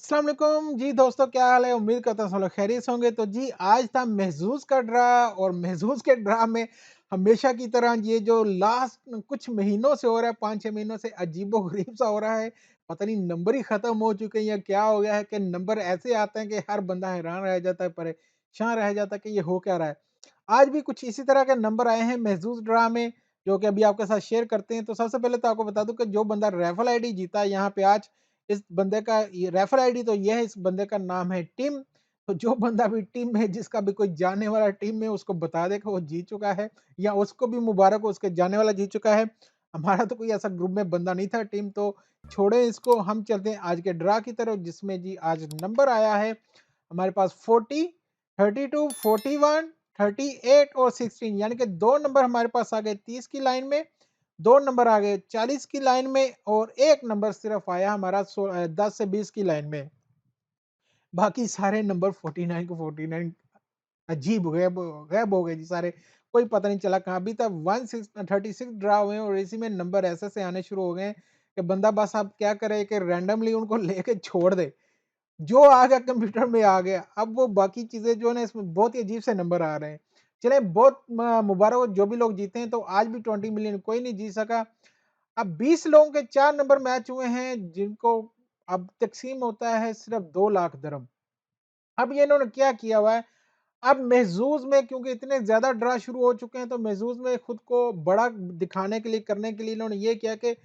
अस्सलाम वालेकुम जी दोस्तों, क्या हाल है? उम्मीद करता हूँ सब लोग खैरियत से होंगे। तो जी आज था महज़ूज़ का ड्रा और महज़ूज़ के ड्रा में हमेशा की तरह ये जो लास्ट कुछ महीनों से हो रहा है, 5-6 महीनों से अजीबो-गरीब सा हो रहा है। पता नहीं नंबर ही ख़त्म हो चुके हैं या क्या हो गया है कि नंबर ऐसे आते हैं कि हर बंदा हैरान रह जाता है, परेशान रह जाता है कि ये हो क्या रहा है। आज भी कुछ इसी तरह के नंबर आए हैं महज़ूज़ ड्रा में, जो कि अभी आपके साथ शेयर करते हैं। तो सबसे पहले तो आपको बता दूँ कि जो बंदा रैफ़ल आईडी जीता है यहाँ पे आज, इस बंदे का ये रेफर आईडी तो ये है, इस बंदे का नाम है टिम। तो जो बंदा भी टीम में, जिसका भी कोई जानने वाला टीम में, उसको बता दे कि वो जीत चुका है या उसको भी मुबारक हो, उसके जानने वाला जीत चुका है। हमारा तो कोई ऐसा ग्रुप में बंदा नहीं था टीम, तो छोड़े इसको, हम चलते हैं आज के ड्रा की तरफ जिसमें जी आज नंबर आया है हमारे पास 40, 32, 41, 38 और 16, यानी कि 2 नंबर हमारे पास आ गए 30 की लाइन में, 2 नंबर आ गए 40 की लाइन में और 1 नंबर सिर्फ आया हमारा 10 से 20 की लाइन में। बाकी सारे नंबर 49 को 49 अजीब गैब हो गए जी सारे। कोई पता नहीं चला कहाँ। अभी तक 36 ड्रा हुए हैं और इसी में नंबर ऐसे-ऐसे आने शुरू हो गए हैं कि बंदा बस अब क्या करे कि रैंडमली उनको लेके छोड़ दे। जो आ गया कंप्यूटर में आ गया। अब वो बाकी चीज़ें जो है ना, इसमें बहुत ही अजीब से नंबर आ रहे हैं। चलें, बहुत म मुबारक हो जो भी लोग जीते हैं। तो आज भी 20 मिलियन कोई नहीं जीत सका। अब 20 लोगों के 4 नंबर मैच हुए हैं जिनको अब तक़सीम होता है सिर्फ़ 2 लाख दिरहम। अब ये इन्होंने क्या किया हुआ है, अब महज़ूज़ में क्योंकि इतने ज़्यादा ड्रा शुरू हो चुके हैं, तो महज़ूज़ में खुद को बड़ा दिखाने के लिए, करने के लिए इन्होंने ये किया कि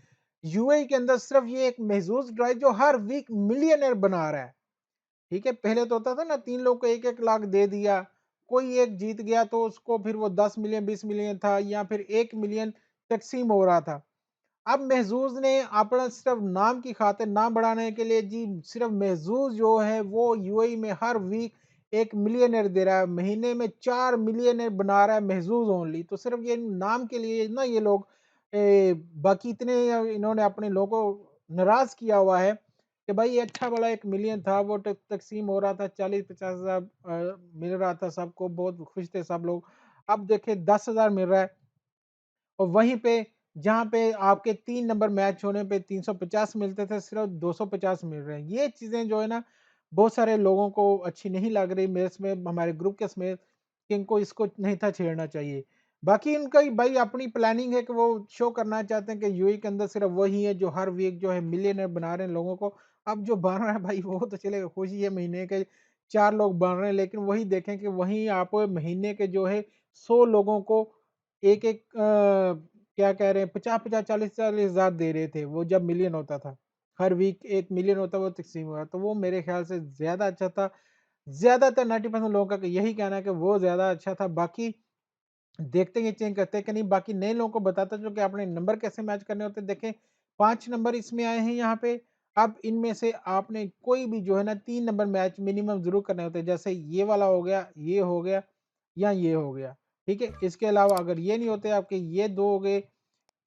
यूएई के अंदर सिर्फ़ ये एक महज़ूज़ ड्रा है जो हर वीक मिलियनेयर बना रहा है। ठीक है, पहले तो होता था ना 3 लोग को 1-1 लाख दे दिया, कोई एक जीत गया तो उसको फिर वो 10 मिलियन 20 मिलियन था या फिर 1 मिलियन तक़सीम हो रहा था। अब महज़ूज़ ने अपना सिर्फ़ नाम की खातिर, नाम बढ़ाने के लिए जी सिर्फ़ महज़ूज़ जो है वो यूएई में हर वीक 1 मिलियनेयर दे रहा है, महीने में 4 मिलियनेयर बना रहा है महज़ूज़ ओनली। तो सिर्फ़ ये नाम के लिए ना ये लोग बाकी इतने इन्होंने अपने लोगों को नाराज़ किया हुआ है कि भाई ये अच्छा भला 1 मिलियन था, वो तक़सीम हो रहा था, 40-50 हज़ार मिल रहा था सबको, बहुत खुश थे सब लोग। अब देखिए 10,000 मिल रहा है और वहीं पे जहाँ पे आपके 3 नंबर मैच होने पे 350 मिलते थे, सिर्फ़ 250 मिल रहे हैं। ये चीज़ें जो है ना, बहुत सारे लोगों को अच्छी नहीं लग रही, मेरे समेत, हमारे ग्रुप के समेत, कि इनको इसको नहीं था छेड़ना चाहिए। बाकी इनका ही भाई अपनी प्लानिंग है कि वो शो करना चाहते हैं कि यूएई के अंदर सिर्फ़ वही है जो हर वीक जो है मिलियनेयर बना रहे हैं लोगों को। अब जो बन रहा है भाई वो तो चलेगा, खुशी है महीने के 4 लोग बन रहे हैं, लेकिन वही देखें कि वहीं आप महीने के जो है 100 लोगों को एक-एक क्या कह रहे हैं 50-50, 40-40 हज़ार दे रहे थे, वो जब मिलियन होता था। हर वीक 1 मिलियन होता वो तक़सीम हुआ, तो वो मेरे ख़्याल से ज़्यादा अच्छा था। ज़्यादातर 90% लोगों का यही कहना है कि वो ज़्यादा अच्छा था। बाकी देखते हैं ये चेंज करते हैं कि नहीं। बाकी नए लोगों को बताता चलूँ कि आपने नंबर कैसे मैच करने होते हैं। देखें 5 नंबर इसमें आए हैं यहाँ पे। अब इनमें से आपने कोई भी जो है ना 3 नंबर मैच मिनिमम ज़रूर करने होते हैं। जैसे ये वाला हो गया, ये हो गया या ये हो गया। ठीक है? इसके अलावा अगर ये नहीं होते आपके, ये 2 हो गए,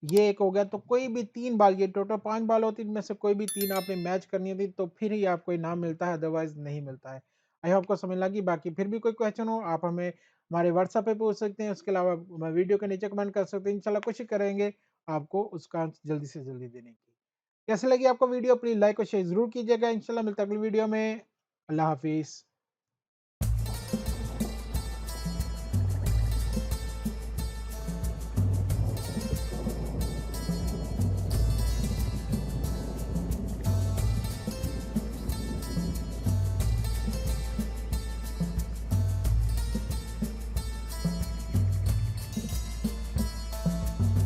ये 1 हो गया, तो कोई भी 3 बाल, ये टोटल 5 बाल होती है, इनमें से कोई भी 3 आपने मैच करनी होती तो फिर ही आपको इनाम मिलता है, अदरवाइज़ नहीं मिलता है। आई होप आपको समझ लगी। बाकी फिर भी कोई क्वेश्चन हो आप हमें हमारे व्हाट्सएप पे पूछ सकते हैं। उसके अलावा वीडियो के नीचे कमेंट कर सकते हैं। इंशाल्लाह कोशिश करेंगे आपको उसका आंसर जल्दी से जल्दी देने की। कैसी लगी आपको वीडियो? प्लीज़ लाइक और शेयर ज़रूर कीजिएगा। इंशाल्लाह मिलते हैं अगली वीडियो में। अल्लाह हाफ़िज़।